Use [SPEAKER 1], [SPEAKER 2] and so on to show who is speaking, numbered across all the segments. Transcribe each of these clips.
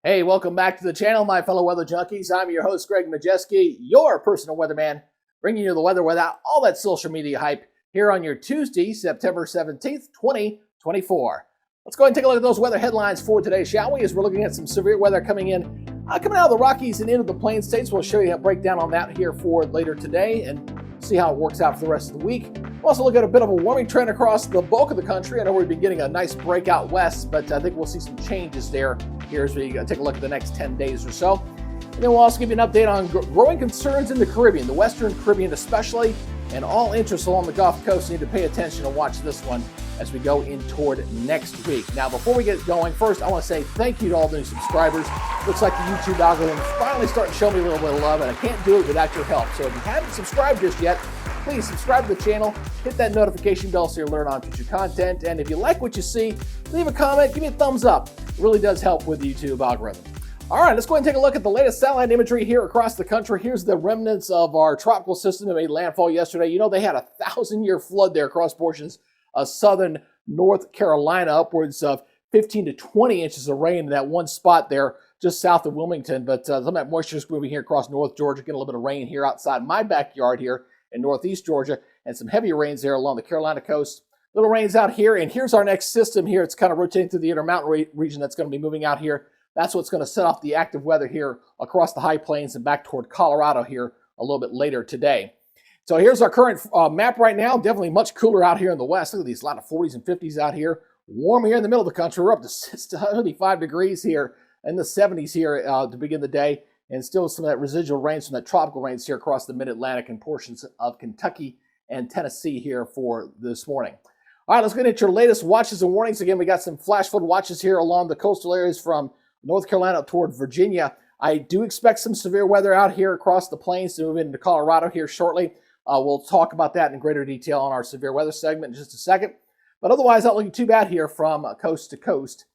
[SPEAKER 1] Hey, welcome back to the channel, my fellow weather junkies. I'm your host, Greg Majeski, your personal weatherman, bringing you the weather without all that social media hype here on your Tuesday, September 17th, 2024. Let's go ahead and take a look at those weather headlines for today, shall we? As we're looking at some severe weather coming out of the Rockies and into the Plains states. We'll show you a breakdown on that here for later today and see how it works out for the rest of the week. We'll also look at a bit of a warming trend across the bulk of the country. I know we've been getting a nice breakout west, but I think we'll see some changes there here as we take a look at the next 10 days or so. And then we'll also give you an update on growing concerns in the Caribbean, the Western Caribbean especially, and all interests along the Gulf Coast need to pay attention and watch this one as we go in toward next week. Now, before we get going, first, I want to say thank you to all the new subscribers. Looks like the YouTube algorithm is finally starting to show me a little bit of love, and I can't do it without your help. So if you haven't subscribed just yet, please subscribe to the channel, hit that notification bell so you'll learn on future content. And if you like what you see, leave a comment, give me a thumbs up. It really does help with the YouTube algorithm. All right, let's go ahead and take a look at the latest satellite imagery here across the country. Here's the remnants of our tropical system that made landfall yesterday. You know, they had a 1,000-year flood there across portions of southern North Carolina, upwards of 15 to 20 inches of rain in that one spot there just south of Wilmington. But some of that moisture is moving here across North Georgia, getting a little bit of rain here outside my backyard here in northeast Georgia, and some heavier rains there along the Carolina coast. Little rains out here, and here's our next system here. It's kind of rotating through the Intermountain region that's going to be moving out here. That's what's going to set off the active weather here across the high plains and back toward Colorado here a little bit later today. So here's our current map right now. Definitely much cooler out here in the west. Look at these, a lot of 40s and 50s out here. Warm here in the middle of the country. We're up to 75 degrees here in the 70s here to begin the day. And still some of that residual rain, some of that tropical rains here across the mid-Atlantic and portions of Kentucky and Tennessee here for this morning. All right, let's get into your latest watches and warnings. Again, we got some flash flood watches here along the coastal areas from North Carolina up toward Virginia. I do expect some severe weather out here across the plains to move into Colorado here shortly. We'll talk about that in greater detail on our severe weather segment in just a second. But otherwise, not looking too bad here from coast to coast,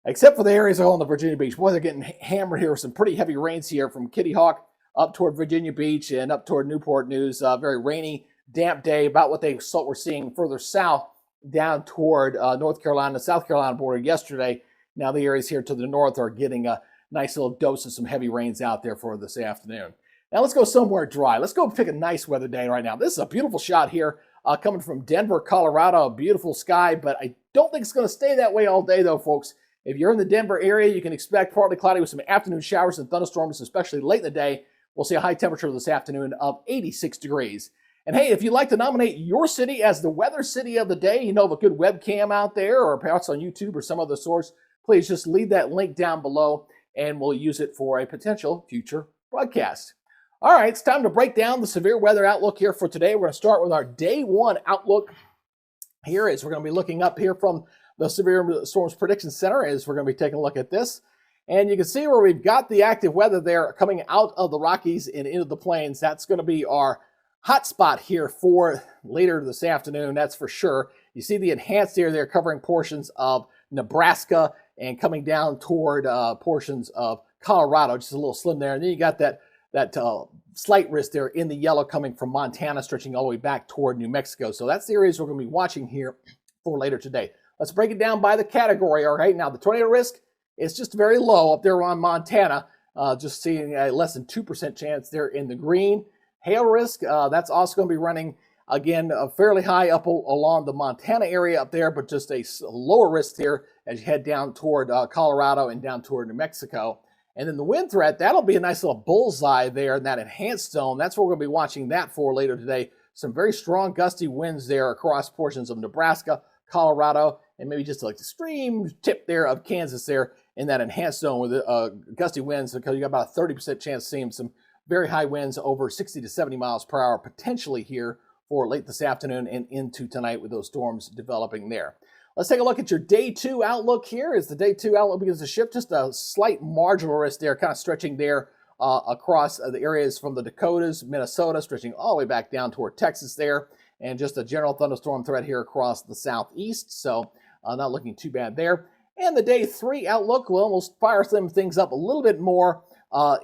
[SPEAKER 1] except for the areas along the Virginia Beach. Boy, they're getting hammered here with some pretty heavy rains here from Kitty Hawk up toward Virginia Beach and up toward Newport News. Very rainy, damp day, about what we're seeing further south down toward North Carolina, South Carolina border yesterday. Now the areas here to the north are getting a nice little dose of some heavy rains out there for this afternoon. Now let's go somewhere dry. Let's go pick a nice weather day right now. This is a beautiful shot here coming from Denver, Colorado. A beautiful sky, but I don't think it's going to stay that way all day though, folks. If you're in the Denver area, you can expect partly cloudy with some afternoon showers and thunderstorms, especially late in the day. We'll see a high temperature this afternoon of 86 degrees. And hey, if you'd like to nominate your city as the weather city of the day, you know, of a good webcam out there or perhaps on YouTube or some other source, please just leave that link down below and we'll use it for a potential future broadcast. All right, it's time to break down the severe weather outlook here for today. We're going to start with our day one outlook here as we're going to be looking up here from the Severe Storms Prediction Center as we're going to be taking a look at this. And you can see where we've got the active weather there coming out of the Rockies and into the plains. That's going to be our hot spot here for later this afternoon, that's for sure. You see the enhanced area there covering portions of Nebraska and coming down toward portions of Colorado, just a little slim there. And then you got that slight risk there in the yellow coming from Montana, stretching all the way back toward New Mexico. So that's the areas we're going to be watching here for later today. Let's break it down by the category. All right, now the tornado risk is just very low up there on Montana, just seeing a less than 2% chance there in the green. Hail risk, that's also going to be running, again, fairly high up along the Montana area up there, but just a lower risk here as you head down toward Colorado and down toward New Mexico. And then the wind threat, that'll be a nice little bullseye there in that enhanced zone. That's what we're going to be watching that for later today. Some very strong gusty winds there across portions of Nebraska, Colorado, and maybe just like the extreme tip there of Kansas there in that enhanced zone with gusty winds, because you got about a 30% chance of seeing some very high winds over 60 to 70 miles per hour potentially here for late this afternoon and into tonight with those storms developing there. Let's take a look at your day two outlook here. As the day two outlook begins to shift, just a slight marginal risk there, kind of stretching there across the areas from the Dakotas, Minnesota, stretching all the way back down toward Texas there, and just a general thunderstorm threat here across the southeast. So not looking too bad there. And the day three outlook will almost fire some things up a little bit more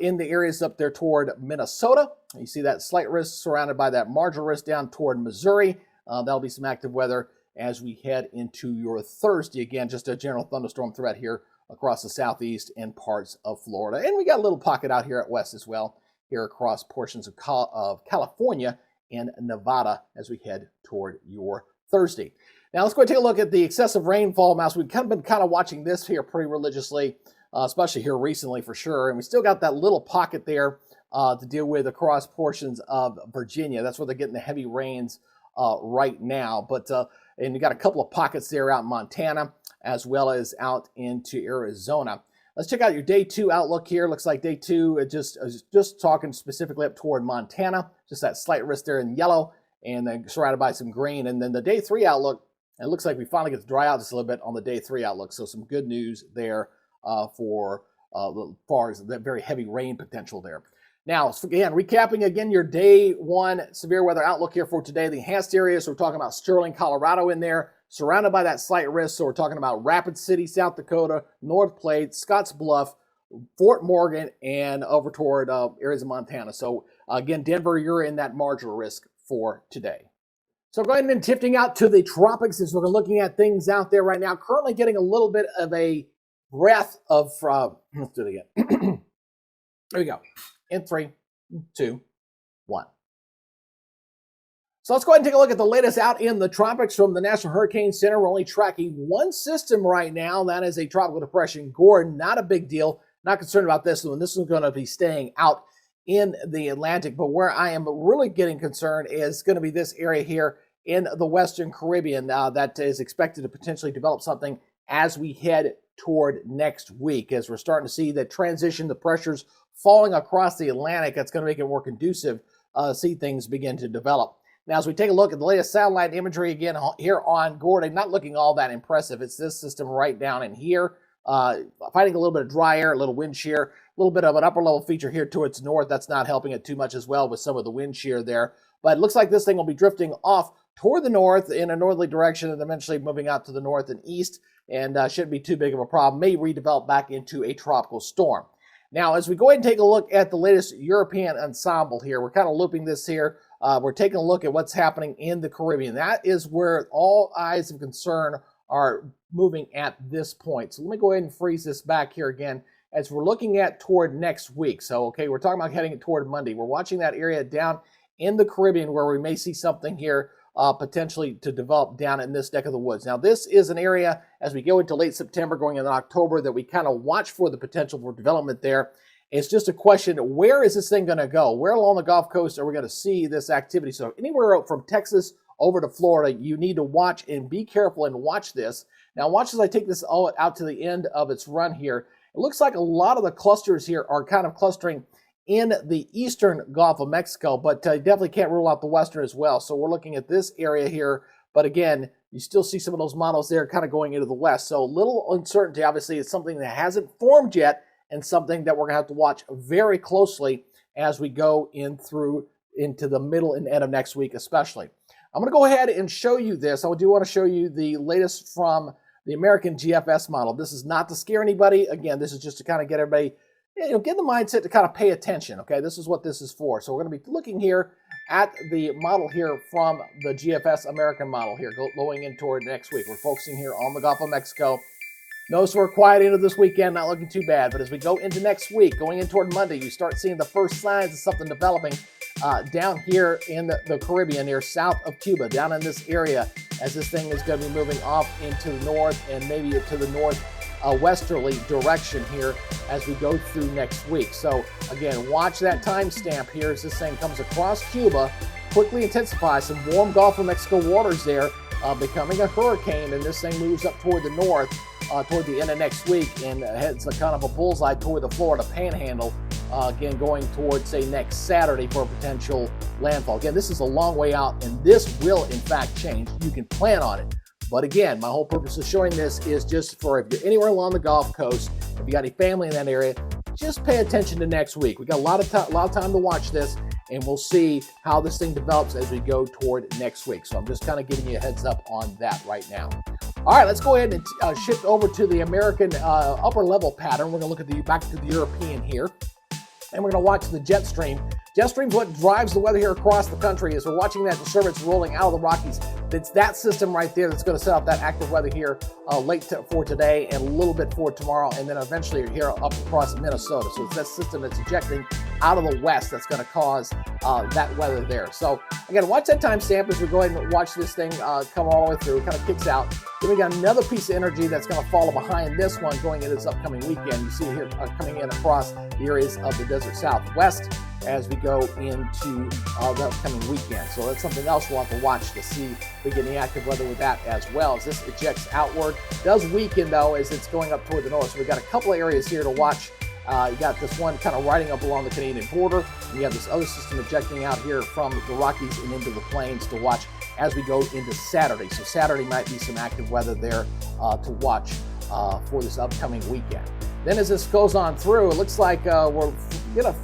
[SPEAKER 1] in the areas up there toward Minnesota. You see that slight risk surrounded by that marginal risk down toward Missouri. That'll be some active weather as we head into your Thursday. Again, just a general thunderstorm threat here across the southeast and parts of Florida. And we got a little pocket out here at west as well, here across portions of California and Nevada as we head toward your Thursday. Now let's go and take a look at the excessive rainfall amounts. We've been watching this here pretty religiously, especially here recently for sure. And we still got that little pocket there to deal with across portions of Virginia. That's where they're getting the heavy rains right now. And you got a couple of pockets there out in Montana as well as out into Arizona. Let's check out your day 2 outlook here. Looks like day 2 just talking specifically up toward Montana. Just that slight risk there in yellow and then surrounded by some green. And then the day 3 outlook, it looks like we finally get to dry out just a little bit on the day 3 outlook. So some good news there for as far as that very heavy rain potential there. Now, again, recapping again your day 1 severe weather outlook here for today. The enhanced areas, so we're talking about Sterling, Colorado in there, surrounded by that slight risk. So we're talking about Rapid City, South Dakota, North Platte, Scotts Bluff, Fort Morgan, and over toward areas of Montana. So again, Denver, you're in that marginal risk for today. So go ahead and shifting out to the tropics as we're looking at things out there right now. Currently getting a little bit of a breath of, let's do it again. There we go. In 3, 2, 1. So let's go ahead and take a look at the latest out in the tropics from the National Hurricane Center. We're only tracking one system right now. That is a tropical depression, Gordon. Not a big deal. Not concerned about this one. This one's going to be staying out in the Atlantic. But where I am really getting concerned is going to be this area here in the Western Caribbean that is expected to potentially develop something as we head toward next week. As we're starting to see the transition, the pressures falling across the Atlantic, that's going to make it more conducive see things begin to develop. Now, as we take a look at the latest satellite imagery again here on Gordon, not looking all that impressive. It's this system right down in here, fighting a little bit of dry air, a little wind shear, a little bit of an upper level feature here towards north. That's not helping it too much as well with some of the wind shear there. But it looks like this thing will be drifting off toward the north in a northerly direction and eventually moving out to the north and east, and shouldn't be too big of a problem. May redevelop back into a tropical storm. Now, as we go ahead and take a look at the latest European ensemble here, we're kind of looping this here. We're taking a look at what's happening in the Caribbean. That is where all eyes of concern are moving at this point. So let me go ahead and freeze this back here again as we're looking at toward next week. So, okay, we're talking about heading toward Monday. We're watching that area down in the Caribbean where we may see something here potentially to develop down in this neck of the woods. Now, this is an area as we go into late September, going into October, that we kind of watch for the potential for development there. It's just a question, where is this thing going to go? Where along the Gulf Coast are we going to see this activity? So anywhere from Texas over to Florida, you need to watch and be careful and watch this. Now, watch as I take this all out to the end of its run here. It looks like a lot of the clusters here are kind of clustering in the eastern Gulf of Mexico, but definitely can't rule out the western as well. So we're looking at this area here, but again, you still see some of those models there kind of going into the west. So little uncertainty, obviously, is something that hasn't formed yet and something that we're going to have to watch very closely as we go into the middle and end of next week especially. I'm going to go ahead and show you this. I do want to show you the latest from the American GFS model. This is not to scare anybody. Again, this is just to kind of get everybody, get the mindset to kind of pay attention, okay? This is what this is for. So we're going to be looking here at the model here from the GFS American model here, going in toward next week. We're focusing here on the Gulf of Mexico. Notice we're quiet into this weekend, not looking too bad. But as we go into next week, going in toward Monday, you start seeing the first signs of something developing down here in the Caribbean, near south of Cuba, down in this area, as this thing is going to be moving off into the north and maybe to the north westerly direction here as we go through next week. So again, watch that timestamp here as this thing comes across Cuba, quickly intensifies some warm Gulf of Mexico waters there, becoming a hurricane, and this thing moves up toward the north toward the end of next week and heads a kind of a bullseye toward the Florida Panhandle, again going toward, say, next Saturday for a potential landfall. Again, this is a long way out, and this will in fact change. You can plan on it. But again, my whole purpose of showing this is just for if you're anywhere along the Gulf Coast, if you got any family in that area, just pay attention to next week. We got a lot of time to watch this, and we'll see how this thing develops as we go toward next week. So I'm just kind of giving you a heads up on that right now. All right, let's go ahead and shift over to the American upper level pattern. We're going to look at back to the European here, and we're going to watch the jet stream. Jet stream is what drives the weather here across the country as we're watching that disturbance rolling out of the Rockies it's that system right there that's going to set up that active weather here for today and a little bit for tomorrow, and then eventually here up across Minnesota. So it's that system that's ejecting out of the west that's going to cause that weather there. So again, watch that timestamp as we go ahead and watch this thing come all the way through. It kind of kicks out. Then we got another piece of energy that's going to follow behind this one going into this upcoming weekend. You see it here coming in across the areas of the desert Southwest as we go into the upcoming weekend. So that's something else we'll have to watch to see if we get any active weather with that as well. As this ejects outward, it does weaken though as it's going up toward the north. So we've got a couple of areas here to watch. You got this one kind of riding up along the Canadian border, and you have this other system ejecting out here from the Rockies and into the plains to watch as we go into Saturday. So Saturday might be some active weather there to watch for this upcoming weekend. Then as this goes on through, it looks like we're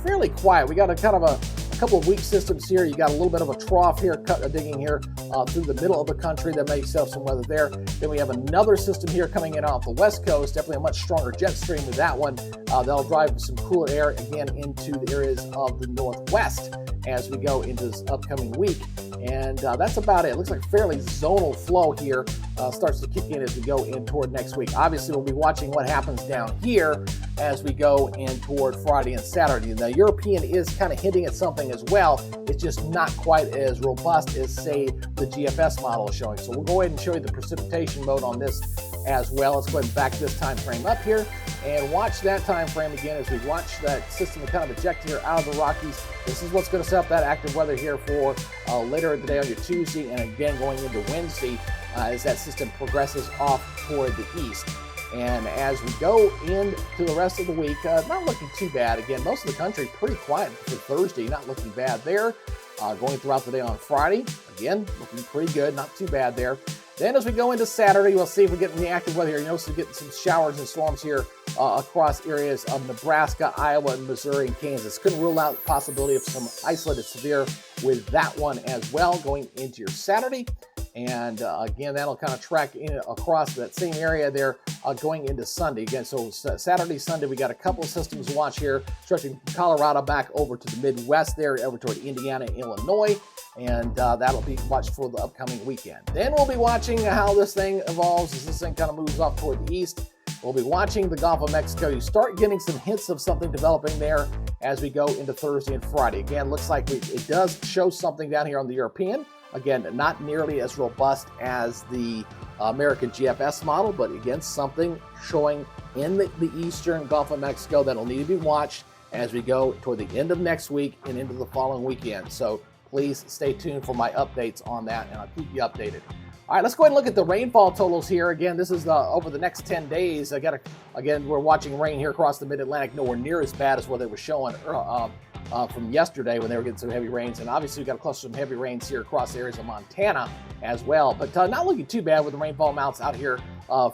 [SPEAKER 1] fairly quiet. We got a kind of a couple of weak systems here. You got a little bit of a trough here, digging here through the middle of the country that may have some weather there. Then we have another system here coming in off the west coast, definitely a much stronger jet stream with that one. That'll drive some cooler air again into the areas of the northwest as we go into this upcoming week. And that's about it. It looks like fairly zonal flow here starts to kick in as we go in toward next week. Obviously, we'll be watching what happens down here as we go in toward Friday and Saturday. The European is kind of hinting at something as well. It's just not quite as robust as, say, the GFS model is showing. So we'll go ahead and show you the precipitation mode on this as well. Let's go ahead and back this time frame up here and watch that time frame again as we watch that system kind of eject here out of the Rockies. This is what's going to set up that active weather here for later in the day on your Tuesday and again going into Wednesday as that system progresses off toward the east. And as we go into the rest of the week, not looking too bad. Again, most of the country pretty quiet for Thursday, not looking bad there. Going throughout the day on Friday, again, looking pretty good, not too bad there. Then as we go into Saturday, we'll see if we get any active weather here. You notice we're getting some showers and storms here across areas of Nebraska, Iowa, and Missouri and Kansas. Couldn't rule out the possibility of some isolated severe with that one as well going into your Saturday. And again, that'll kind of track in across that same area there going into Sunday. Again, so Saturday, Sunday, we got a couple of systems to watch here, stretching from Colorado back over to the Midwest there, over toward Indiana and Illinois. And that'll be watched for the upcoming weekend. Then we'll be watching how this thing evolves as this thing kind of moves off toward the east. We'll be watching the Gulf of Mexico. You start getting some hints of something developing there as we go into Thursday and Friday. Again, looks like it does show something down here on the European. Again, not nearly as robust as the American GFS model, but again, something showing in the eastern Gulf of Mexico that'll need to be watched as we go toward the end of next week and into the following weekend. So please stay tuned for my updates on that, and I'll keep you updated. All right, let's go ahead and look at the rainfall totals here. Again, this is over the next 10 days. Again, we're watching rain here across the Mid-Atlantic, nowhere near as bad as what they were showing from yesterday when they were getting some heavy rains. And obviously we've got a cluster of some heavy rains here across the areas of Montana as well. But not looking too bad with the rainfall amounts out here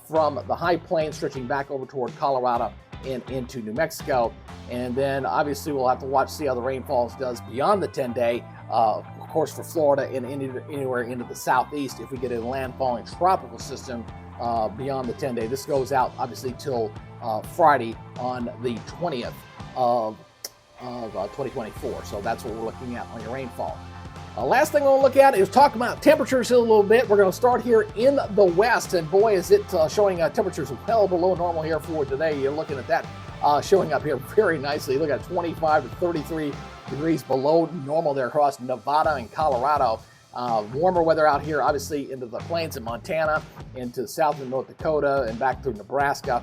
[SPEAKER 1] from the high plains stretching back over toward Colorado and into New Mexico. And then obviously we'll have to see how the rainfalls does beyond the 10-day. Of course, for Florida and anywhere into the southeast, if we get a landfalling tropical system beyond the 10-day. This goes out obviously till Friday on the 20th of 2024. So that's what we're looking at on your rainfall. Last thing we'll look at is talk about temperatures a little bit. We're going to start here in the west, and boy, is it showing temperatures well below normal here for today. You're looking at that showing up here very nicely. Look at 25 to 33 degrees below normal there across Nevada and Colorado. Warmer weather out here, obviously, into the plains in Montana, into south of North Dakota, and back through Nebraska.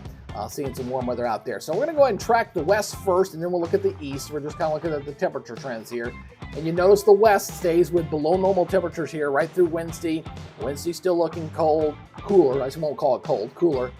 [SPEAKER 1] Seeing some warm weather out there. So we're going to go ahead and track the west first, and then we'll look at the east. We're just kind of looking at the temperature trends here. And you notice the west stays with below normal temperatures here right through Wednesday. Wednesday still looking cooler. I won't call it cold, cooler.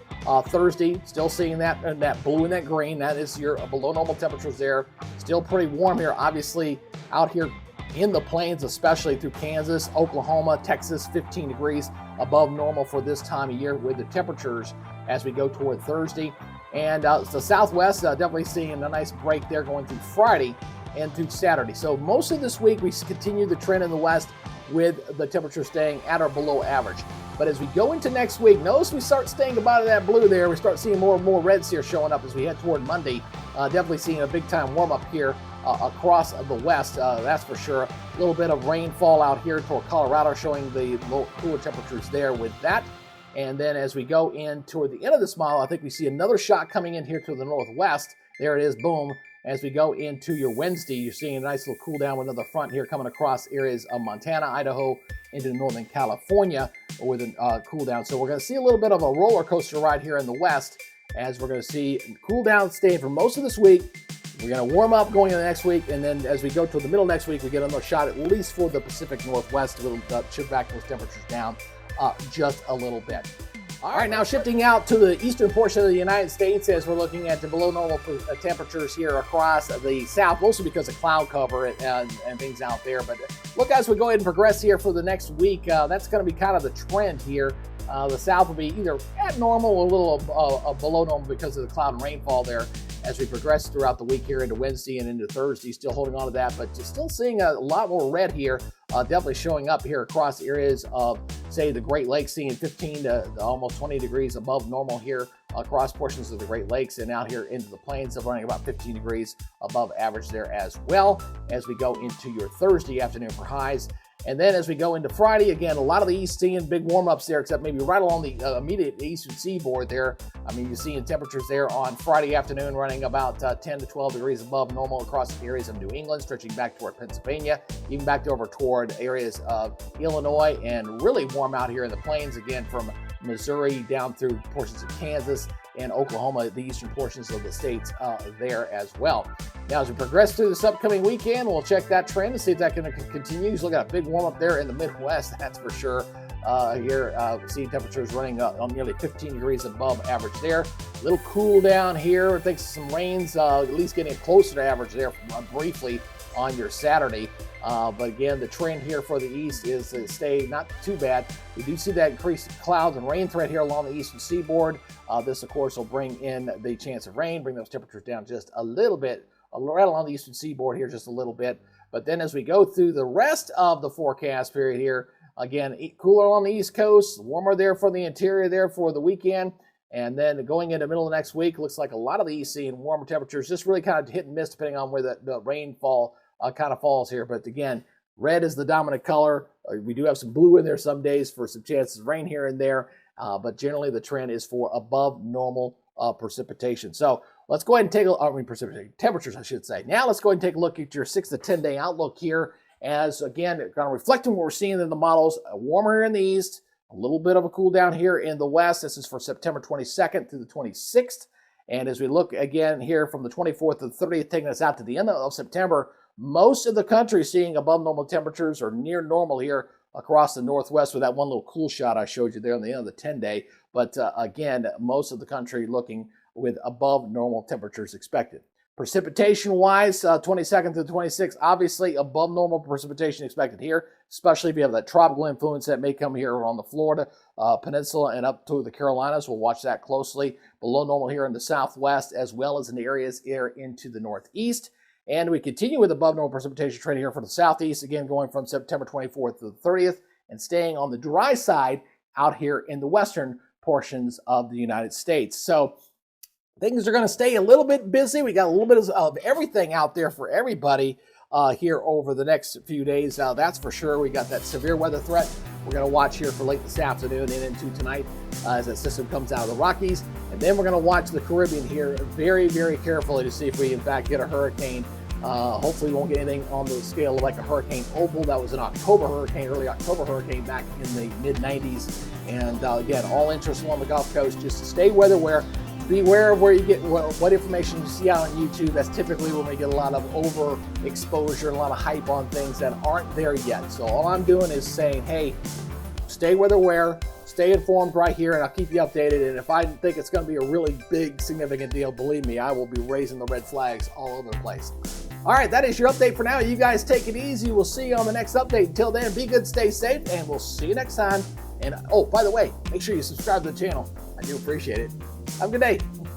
[SPEAKER 1] Thursday, still seeing that blue and that green. That is your below normal temperatures there. Still pretty warm here, obviously, out here in the plains, especially through Kansas, Oklahoma, Texas, 15 degrees above normal for this time of year with the temperatures as we go toward Thursday. And the southwest, definitely seeing a nice break there going through Friday and through Saturday. So most of this week, we continue the trend in the west with the temperature staying at or below average. But as we go into next week, notice we start staying above that blue there. We start seeing more and more reds here showing up as we head toward Monday. definitely seeing a big-time warm-up here across the west, that's for sure. A little bit of rainfall out here toward Colorado, showing the low, cooler temperatures there with that. And then as we go in toward the end of this model, I think we see another shot coming in here to the northwest. There it is, boom. As we go into your Wednesday, you're seeing a nice little cool down with another front here coming across areas of Montana, Idaho, into northern California with a cool down. So we're going to see a little bit of a roller coaster ride here in the west, as we're going to see cool down staying for most of this week. We're going to warm up going into the next week, and then as we go to the middle of next week, we get another shot, at least for the Pacific Northwest. We'll shift back those temperatures down just a little bit. All right, now shifting out to the eastern portion of the United States, as we're looking at the below normal temperatures here across the south, mostly because of cloud cover and things out there. But look, as we go ahead and progress here for the next week, that's going to be kind of the trend here. The south will be either at normal or a little below normal because of the cloud and rainfall there as we progress throughout the week here into Wednesday and into Thursday. Still holding on to that, but still seeing a lot more red here, definitely showing up here across areas of, say, the Great Lakes, seeing 15 to almost 20 degrees above normal here across portions of the Great Lakes, and out here into the plains of running about 15 degrees above average there as well as we go into your Thursday afternoon for highs. And then as we go into Friday, again, a lot of the east seeing big warm-ups there, except maybe right along the immediate eastern seaboard there. I mean, you're seeing temperatures there on Friday afternoon running about 10 to 12 degrees above normal across the areas of New England, stretching back toward Pennsylvania, even back over toward areas of Illinois, and really warm out here in the plains, again, from Missouri down through portions of Kansas and Oklahoma, the eastern portions of the states there as well. Now, as we progress through this upcoming weekend, we'll check that trend and see if that can continue. Look at a big warm up there in the Midwest, that's for sure. Here, seeing temperatures running on nearly 15 degrees above average there. A little cool down here. Thanks to some rains, at least getting it closer to average there briefly on your Saturday. But again, the trend here for the east is to stay not too bad. We do see that increased clouds and rain threat here along the eastern seaboard. This, of course, will bring in the chance of rain, bring those temperatures down just a little bit, right along the eastern seaboard here just a little bit. But then as we go through the rest of the forecast period here, again, cooler on the East Coast, warmer there for the interior there for the weekend. And then going into the middle of next week, looks like a lot of the East seeing warmer temperatures, just really kind of hit and miss depending on where the rainfall kind of falls here. But again, red is the dominant color. We do have some blue in there some days for some chances of rain here and there. But generally the trend is for above normal precipitation. So let's go ahead and take a look, precipitation, temperatures, I should say. Now let's go ahead and take a look at your 6 to 10 day outlook here. As again, kind of reflecting what we're seeing in the models, warmer here in the east, a little bit of a cool down here in the west. This is for September 22nd through the 26th. And as we look again here from the 24th to the 30th, taking us out to the end of September, most of the country seeing above normal temperatures or near normal here across the northwest with that one little cool shot I showed you there on the end of the 10 day. But again, most of the country looking with above normal temperatures expected. Precipitation-wise, 22nd to the 26th, obviously above normal precipitation expected here, especially if you have that tropical influence that may come here on the Florida peninsula and up to the Carolinas. We'll watch that closely. Below normal here in the southwest, as well as in the areas here into the northeast. And we continue with above normal precipitation trend here for the southeast, again going from September 24th to the 30th, and staying on the dry side out here in the western portions of the United States. So things are going to stay a little bit busy. We got a little bit of everything out there for everybody here over the next few days. That's for sure. We got that severe weather threat we're going to watch here for late this afternoon and into tonight as that system comes out of the Rockies. And then we're going to watch the Caribbean here very, very carefully to see if we in fact get a hurricane. Hopefully we won't get anything on the scale of like a Hurricane Opal. That was an October hurricane, early October hurricane back in the mid-90s. And again, all interest along the Gulf Coast, just stay weather-aware. Beware of where you get what information you see out on YouTube. That's typically when we get a lot of overexposure, a lot of hype on things that aren't there yet. So all I'm doing is saying, hey, stay weather aware, stay informed right here, and I'll keep you updated. And if I think it's going to be a really big, significant deal, believe me, I will be raising the red flags all over the place. All right, that is your update for now. You guys take it easy. We'll see you on the next update. Until then, be good, stay safe, and we'll see you next time. And oh, by the way, make sure you subscribe to the channel. I do appreciate it. Have a good day.